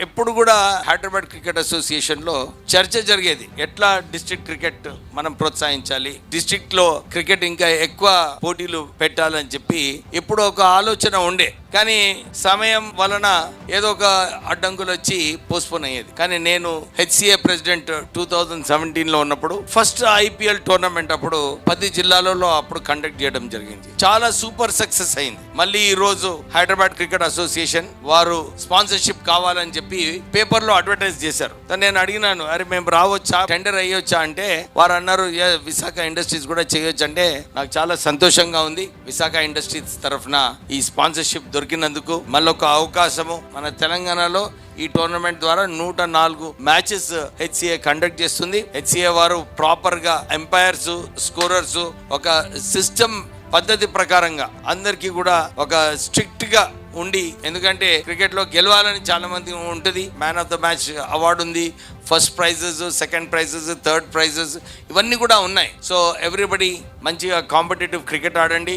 ఎప్పుడు కూడా Hyderabad cricket association లో చర్చ జరిగేది, ఎట్లా డిస్ట్రిక్ట్ క్రికెట్ మనం ప్రోత్సహించాలి, డిస్ట్రిక్ట్ లో క్రికెట్ ఇంకా ఎక్కువ పోటీలు పెట్టాలని చెప్పి ఎప్పుడు ఒక ఆలోచన ఉండే. కానీ సమయం వలన ఏదో ఒక అడ్డంకులు వచ్చి పోస్ట్పోన్ అయ్యేది. కానీ నేను హెచ్సిఏ ప్రెసిడెంట్ 2017లో ఉన్నప్పుడు ఫస్ట్ ఐపీఎల్ టోర్నమెంట్ అప్పుడు 10 జిల్లాలలో అప్పుడు కండక్ట్ చేయడం జరిగింది. చాలా సూపర్ సక్సెస్ అయింది. మళ్ళీ ఈ రోజు హైదరాబాద్ క్రికెట్ అసోసియేషన్ వారు స్పాన్సర్షిప్ కావాలని చెప్పి పేపర్ లో అడ్వర్టైజ్ చేశారు. నేను అడిగినాను, అరే మేము రావచ్చా, టెండర్ అయ్యొచ్చా అంటే వారు అన్నారు విశాఖ ఇండస్ట్రీస్ కూడా చేయొచ్చు. అంటే నాకు చాలా సంతోషంగా ఉంది. విశాఖ ఇండస్ట్రీస్ తరఫున ఈ స్పాన్సర్షిప్ దొరికినందుకు మళ్ళొక అవకాశము. మన తెలంగాణలో ఈ టోర్నమెంట్ ద్వారా 104 మ్యాచెస్ హెచ్సిఏ కండక్ట్ చేస్తుంది. హెచ్సిఏ వారు ప్రాపర్ గా ఎంపైర్స్, స్కోరర్స్ ఒక సిస్టమ్ పద్ధతి ప్రకారంగా అందరికీ కూడా ఒక స్ట్రిక్ట్ గా ఉండి, ఎందుకంటే క్రికెట్ లో గెలవాలని చాలా మంది ఉంటుంది. Man of the match award ఉంది, first prizes, second prizes, third prizes ఇవన్నీ కూడా ఉన్నాయి. సో ఎవ్రీబడి మంచిగా కాంపిటేటివ్ క్రికెట్ ఆడండి.